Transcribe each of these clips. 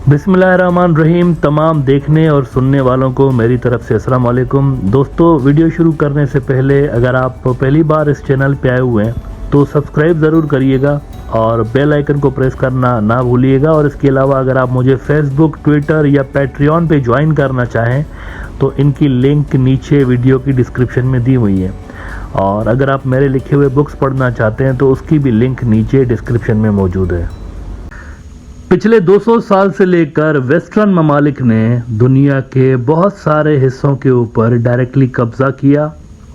बिस्मिल्लाहिर्रहमानिर्रहीम। तमाम देखने और सुनने वालों को मेरी तरफ से अस्सलाम वालेकुम। दोस्तों, वीडियो शुरू करने से पहले अगर आप पहली बार इस चैनल पे आए हुए हैं तो सब्सक्राइब ज़रूर करिएगा और बेल आइकन को प्रेस करना ना भूलिएगा। और इसके अलावा अगर आप मुझे फेसबुक, ट्विटर या पैट्रियन पे ज्वाइन करना चाहें तो इनकी लिंक नीचे वीडियो की डिस्क्रिप्शन में दी हुई है। और अगर आप मेरे लिखे हुए बुक्स पढ़ना चाहते हैं तो उसकी भी लिंक नीचे डिस्क्रिप्शन में मौजूद है। पिछले 200 साल से लेकर वेस्टर्न ममालिक ने दुनिया के बहुत सारे हिस्सों के ऊपर डायरेक्टली कब्जा किया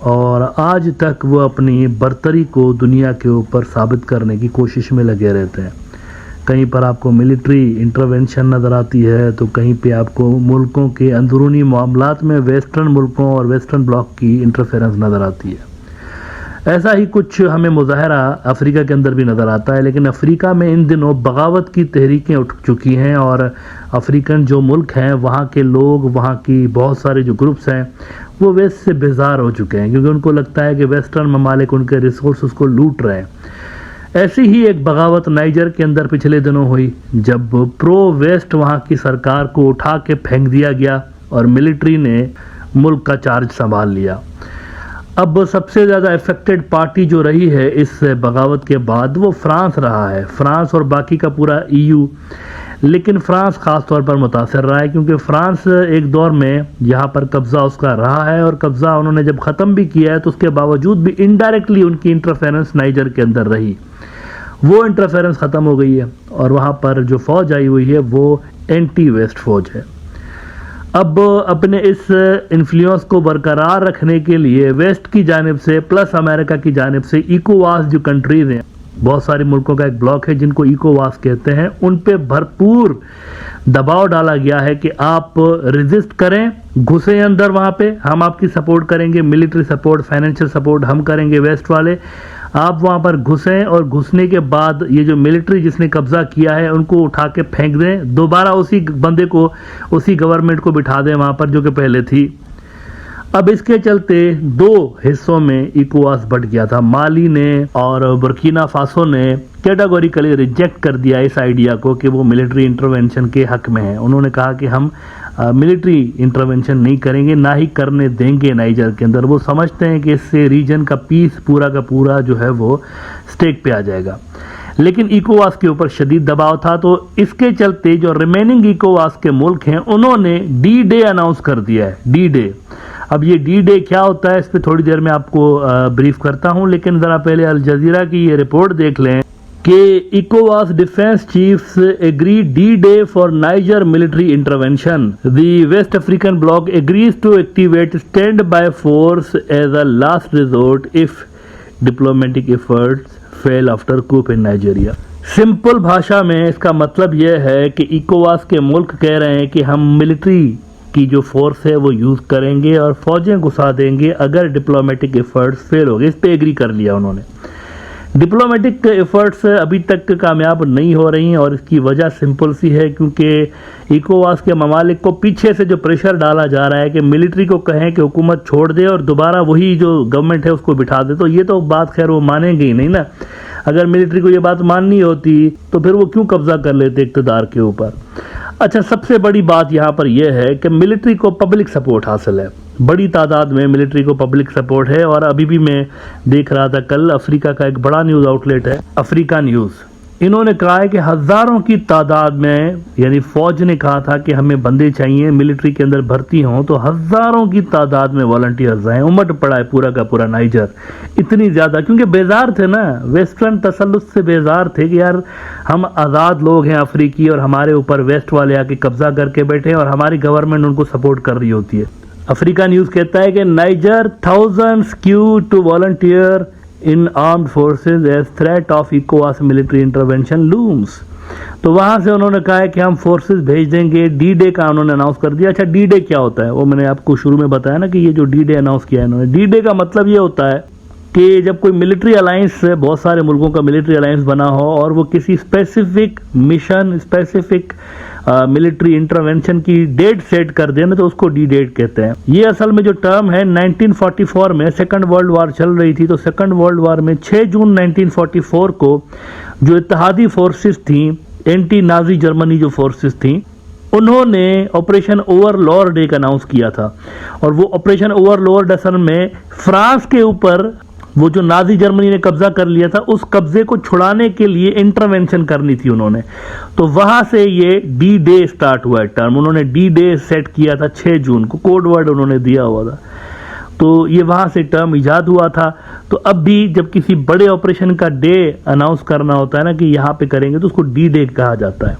और आज तक वो अपनी बर्तरी को दुनिया के ऊपर साबित करने की कोशिश में लगे रहते हैं। कहीं पर आपको मिलिट्री इंटरवेंशन नज़र आती है तो कहीं पे आपको मुल्कों के अंदरूनी मामलात में वेस्टर्न मुल्कों और वेस्टर्न ब्लॉक की इंटरफेरेंस नज़र आती है। ऐसा ही कुछ हमें मुजाहरा अफ्रीका के अंदर भी नज़र आता है, लेकिन अफ्रीका में इन दिनों बगावत की तहरीकें उठ चुकी हैं और अफ्रीकन जो मुल्क हैं वहाँ के लोग, वहाँ की बहुत सारे जो ग्रुप्स हैं वो वेस्ट से बेजार हो चुके हैं क्योंकि उनको लगता है कि वेस्टर्न ममालिक उनके रिसोर्स को लूट रहे हैं। ऐसी ही एक बगावत नाइजर के अंदर पिछले दिनों हुई जब प्रो वेस्ट वहाँ की सरकार को उठा के फेंक दिया गया और मिलिट्री ने मुल्क का चार्ज संभाल लिया। अब सबसे ज़्यादा इफेक्टेड पार्टी जो रही है इस बगावत के बाद वो फ्रांस रहा है, फ्रांस और बाकी का पूरा EU। लेकिन फ्रांस ख़ास तौर पर मुतासर रहा है क्योंकि फ्रांस एक दौर में यहाँ पर कब्ज़ा उसका रहा है और कब्ज़ा उन्होंने जब ख़त्म भी किया है तो उसके बावजूद भी इनडायरेक्टली उनकी इंटरफेरेंस नाइजर के अंदर रही। वो इंटरफेरेंस ख़त्म हो गई है और वहाँ पर जो फ़ौज आई हुई है वो एंटी वेस्ट फ़ौज है। अब अपने इस इन्फ्लुएंस को बरकरार रखने के लिए वेस्ट की जानिब से प्लस अमेरिका की जानिब से इकोवास जो कंट्रीज़ हैं, बहुत सारे मुल्कों का एक ब्लॉक है जिनको इकोवास कहते हैं, उन पे भरपूर दबाव डाला गया है कि आप रेजिस्ट करें, घुसें अंदर, वहाँ पे हम आपकी सपोर्ट करेंगे, मिलिट्री सपोर्ट, फाइनेंशियल सपोर्ट हम करेंगे वेस्ट वाले। आप वहाँ पर घुसें और घुसने के बाद ये जो मिलिट्री जिसने कब्ज़ा किया है उनको उठा के फेंक दें, दोबारा उसी बंदे को, उसी गवर्नमेंट को बिठा दें वहाँ पर जो कि पहले थी। अब इसके चलते दो हिस्सों में इकोवास बट गया था। माली ने और बुर्किना फासो ने कैटेगोरिकली रिजेक्ट कर दिया इस आइडिया को कि वो मिलिट्री इंटरवेंशन के हक में है। उन्होंने कहा कि हम मिलिट्री इंटरवेंशन नहीं करेंगे, ना ही करने देंगे नाइजर के अंदर। वो समझते हैं कि इससे रीजन का पीस पूरा का पूरा जो है वो स्टेक पे आ जाएगा। लेकिन इकोवास के ऊपर शदीद दबाव था तो इसके चलते जो रिमेनिंग इकोवास के मुल्क हैं उन्होंने D-Day अनाउंस कर दिया है। D-Day, अब ये D-Day क्या होता है इस पर थोड़ी देर में आपको ब्रीफ करता हूं, लेकिन ज़रा पहले अल जजीरा की ये रिपोर्ट देख लें कि इकोवास defence chiefs agree D-Day for Niger military intervention. The West African bloc agrees to activate standby force as a last resort if diplomatic efforts fail after coup in Nigeria. Simple भाषा में इसका मतलब यह है कि इकोवास के मुल्क कह रहे हैं कि हम मिलिट्री की जो फोर्स है वो यूज़ करेंगे और फौजें घुसा देंगे अगर डिप्लोमेटिक एफर्ट्स फेल हो गए। इस पे एग्री कर लिया उन्होंने। डिप्लोमेटिक एफर्ट्स अभी तक कामयाब नहीं हो रही हैं और इसकी वजह सिंपल सी है क्योंकि इकोवास के ममालिक को पीछे से जो प्रेशर डाला जा रहा है कि मिलिट्री को कहें कि हुकूमत छोड़ दे और दोबारा वही जो गवर्नमेंट है उसको बिठा दे, तो ये तो बात खैर वो मानेंगे ही नहीं ना। अगर मिलिट्री को ये बात माननी होती तो फिर वो क्यों कब्जा कर लेते इक़्तिदार के ऊपर। अच्छा, सबसे बड़ी बात यहाँ पर यह है कि मिलिट्री को पब्लिक सपोर्ट हासिल है, बड़ी तादाद में मिलिट्री को पब्लिक सपोर्ट है। और अभी भी मैं देख रहा था, कल अफ्रीका का एक बड़ा न्यूज़ आउटलेट है अफ्रीका न्यूज़, इन्होंने कहा है कि हज़ारों की तादाद में, यानी फ़ौज ने कहा था कि हमें बंदे चाहिए मिलिट्री के अंदर भर्ती हों, तो हज़ारों की तादाद में वॉलंटियर्स आए, उमड़ पड़ा है पूरा का पूरा नाइजर। इतनी ज़्यादा क्योंकि बेजार थे ना, वेस्टर्न तसल्लुत से बेजार थे कि यार हम आज़ाद लोग हैं अफ्रीकी और हमारे ऊपर वेस्ट वाले आके कब्जा करके बैठे हैं और हमारी गवर्नमेंट उनको सपोर्ट कर रही होती है। अफ्रीका न्यूज़ कहता है कि Niger thousands queue to volunteer in armed forces as threat of इकोवास मिलिट्री इंटरवेंशन लूम्स। तो वहाँ से उन्होंने कहा है कि हम फोर्सेस भेज देंगे। D-Day का उन्होंने अनाउंस कर दिया। अच्छा, D-Day क्या होता है वो मैंने आपको शुरू में बताया ना कि ये जो D-Day अनाउंस किया है इन्होंने। D-Day का मतलब ये होता है कि जब कोई मिलिट्री अलायंस, बहुत सारे मुल्कों का मिलिट्री अलायंस बना हो और वो किसी specific mission, specific military intervention की डेट सेट कर देना तो उसको D-Day कहते हैं। ये असल में जो टर्म है 1944 में सेकंड वर्ल्ड वार चल रही थी, तो सेकंड वर्ल्ड वार में 6 जून 1944 को जो इत्तेहादी फोर्सेस थी, एंटी नाजी जर्मनी जो फोर्सेस थी, उन्होंने ऑपरेशन ओवरलॉर्ड एक अनाउंस किया था, और वो ऑपरेशन ओवरलॉर्ड असल में फ्रांस के ऊपर वो जो नाजी जर्मनी ने कब्जा कर लिया था उस कब्जे को छुड़ाने के लिए इंटरवेंशन करनी थी उन्होंने। तो वहां से ये डी डे स्टार्ट हुआ है टर्म, उन्होंने डी डे सेट किया था 6 जून को, कोड वर्ड उन्होंने दिया हुआ था, तो ये वहां से टर्म इजाद हुआ था। तो अब भी जब किसी बड़े ऑपरेशन का डे अनाउंस करना होता है ना कि यहां पे करेंगे, तो उसको डी डे कहा जाता है।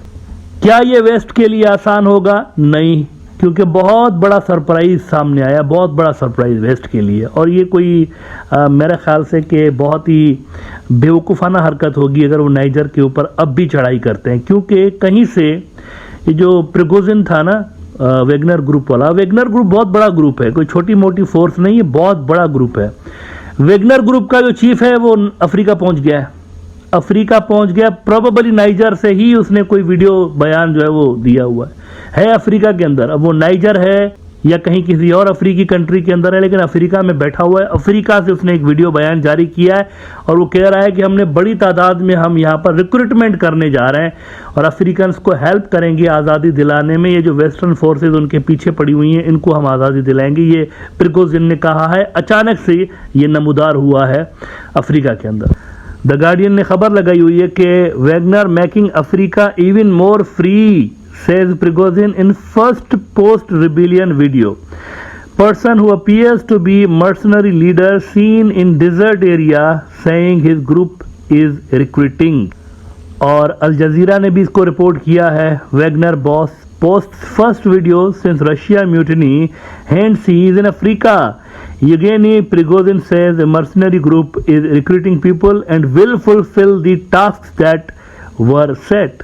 क्या ये वेस्ट के लिए आसान होगा? नहीं, क्योंकि बहुत बड़ा सरप्राइज सामने आया, बहुत बड़ा सरप्राइज वेस्ट के लिए, और ये कोई मेरे ख्याल से कि बहुत ही बेवकूफ़ाना हरकत होगी अगर वो नाइजर के ऊपर अब भी चढ़ाई करते हैं, क्योंकि कहीं से ये जो प्रिगोजिन था ना वेगनर ग्रुप वाला, वेगनर ग्रुप बहुत बड़ा ग्रुप है, कोई छोटी मोटी फोर्स नहीं है, बहुत बड़ा ग्रुप है। वेगनर ग्रुप का जो चीफ है वो अफ्रीका पहुंच गया है, अफ्रीका पहुंच गया, प्रोबेबली नाइजर से ही उसने कोई वीडियो बयान जो है वो दिया हुआ है अफ्रीका के अंदर। अब वो नाइजर है या कहीं किसी और अफ्रीकी कंट्री के अंदर है, लेकिन अफ्रीका में बैठा हुआ है, अफ्रीका से उसने एक वीडियो बयान जारी किया है और वो कह रहा है कि हमने बड़ी तादाद में हम यहाँ पर रिक्रूटमेंट करने जा रहे हैं और अफ्रीकन्स को हेल्प करेंगे आज़ादी दिलाने में, ये जो वेस्टर्न फोर्सेज उनके पीछे पड़ी हुई हैं इनको हम आज़ादी दिलाएंगे, ये प्रिगोजिन ने कहा है। अचानक से ये नमूदार हुआ है अफ्रीका के अंदर। द गार्डियन ने खबर लगाई हुई है कि Wagner making Africa even more free, says Prigozhin in first post-rebellion video. Person who appears to be mercenary leader seen in desert area saying his group is recruiting. और अल जजीरा ने भी इसको रिपोर्ट किया है। Wagner boss posts first video since Russia mutiny hence he is in Africa. Yevgeny Prigozhin says a mercenary group is recruiting people and will fulfill the tasks that were set.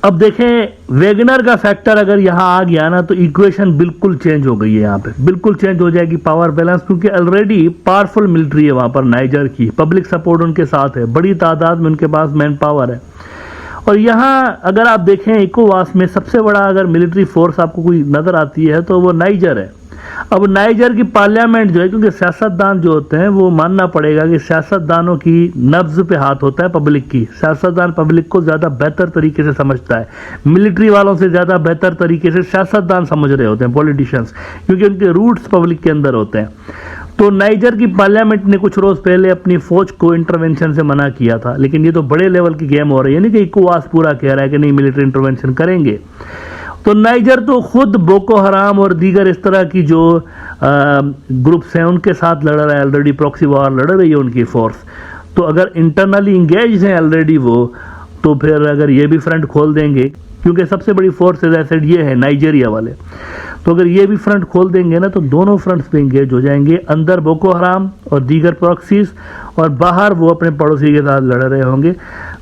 अब देखें Wegener का factor अगर यहाँ आ गया ना तो equation बिल्कुल change हो गई है, यहाँ पे बिल्कुल चेंज हो जाएगी पावर बैलेंस, क्योंकि ऑलरेडी पावरफुल मिलिट्री है वहाँ पर नाइजर की, पब्लिक सपोर्ट उनके साथ है, बड़ी तादाद में उनके पास मैन पावर है। और यहाँ अगर आप देखें इकोवास में सबसे बड़ा अगर मिलिट्री फोर्स आपको कोई नज़र आती है तो वो नाइजर है। अब नाइजर की पार्लियामेंट जो है, क्योंकि सियासतदान जो होते हैं वो मानना पड़ेगा कि सियासतदानों की नब्ज पे हाथ होता है पब्लिक की, सियासतदान पब्लिक को ज़्यादा बेहतर तरीके से समझता है, मिलिट्री वालों से ज़्यादा बेहतर तरीके से सियासतदान समझ रहे होते हैं पॉलिटिशियंस, क्योंकि उनके रूट्स पब्लिक के अंदर होते हैं। तो नाइजर की पार्लियामेंट ने कुछ रोज़ पहले अपनी फौज को इंटरवेंशन से मना किया था, लेकिन ये तो बड़े लेवल की गेम हो रही है, यानी कि इकोवास पूरा कह रहा है कि नहीं मिलिट्री इंटरवेंशन करेंगे। तो नाइजर तो खुद बोको हराम और दीगर इस तरह की जो ग्रुप्स हैं उनके साथ लड़ रहा है, ऑलरेडी प्रॉक्सी वॉर लड़ रही है उनकी फोर्स। तो अगर इंटरनली इंगेज हैं ऑलरेडी वो, तो फिर अगर ये भी फ्रंट खोल देंगे, क्योंकि सबसे बड़ी फोर्स एज ये है नाइजीरिया वाले, तो अगर ये भी फ्रंट खोल देंगे ना तो दोनों फ्रंट्स पे इंगेज हो जाएंगे, अंदर बोको हराम और दीगर प्रॉक्सीज और बाहर वो अपने पड़ोसी के साथ लड़ रहे होंगे।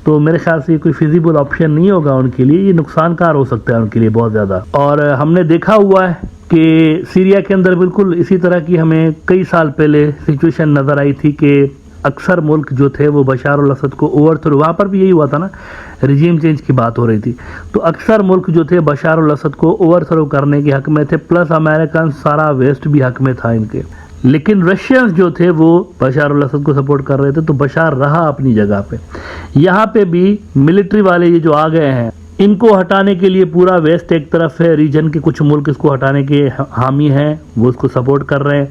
तो मेरे ख्याल से ये कोई फिजिबल ऑप्शन नहीं होगा उनके लिए, ये नुकसानकार हो सकता है उनके लिए बहुत ज़्यादा। और हमने देखा हुआ है कि सीरिया के अंदर बिल्कुल इसी तरह की हमें कई साल पहले सिचुएशन नज़र आई थी कि अक्सर मुल्क जो थे वो बशार अल असद को ओवरथ्रो, वहाँ पर भी यही हुआ था ना, रिजीम चेंज की बात हो रही थी, तो अक्सर मुल्क जो थे बशार अल असद को ओवरथ्रो करने के हक में थे, प्लस अमेरिकन सारा वेस्ट भी हक में था इनके। लेकिन रशियंस जो थे वो बशार अल असद को सपोर्ट कर रहे थे, तो बशार रहा अपनी जगह पे। यहाँ पे भी मिलिट्री वाले ये जो आ गए हैं इनको हटाने के लिए पूरा वेस्ट एक तरफ है, रीजन के कुछ मुल्क इसको हटाने के हामी हैं, वो इसको सपोर्ट कर रहे हैं,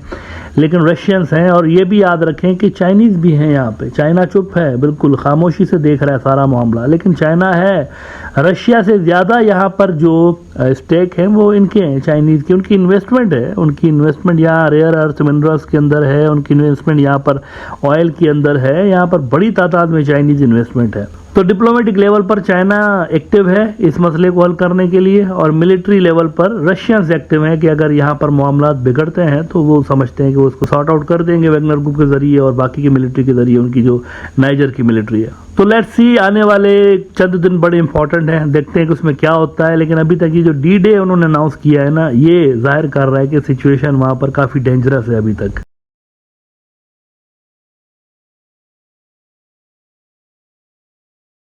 लेकिन रशियंस हैं। और ये भी याद रखें कि चाइनीज़ भी हैं यहाँ पे, चाइना चुप है, बिल्कुल खामोशी से देख रहा है सारा मामला, लेकिन चाइना है, रशिया से ज़्यादा यहाँ पर जो स्टेक हैं वो इनके हैं चाइनीज़ की, उनकी इन्वेस्टमेंट है, उनकी इन्वेस्टमेंट यहाँ रेयर अर्थ मिनरल्स के अंदर है, उनकी इन्वेस्टमेंट यहाँ पर ऑयल के अंदर है, यहाँ पर बड़ी तादाद में चाइनीज़ इन्वेस्टमेंट है। तो डिप्लोमेटिक लेवल पर चाइना एक्टिव है इस मसले को हल करने के लिए, और मिलिट्री लेवल पर रशियंस एक्टिव हैं कि अगर यहाँ पर मामला बिगड़ते हैं तो वो समझते हैं कि वो उसको सॉर्ट आउट कर देंगे वैगनर ग्रुप के जरिए और बाकी की मिलिट्री के जरिए, उनकी जो नाइजर की मिलिट्री है। तो लेट्स सी, आने वाले चंद दिन बड़े इंपॉर्टेंट हैं, देखते हैं कि उसमें क्या होता है। लेकिन अभी तक ये जो डी डे उन्होंने अनाउंस किया है ना, ये जाहिर कर रहा है कि सिचुएशन वहाँ पर काफ़ी डेंजरस है अभी तक।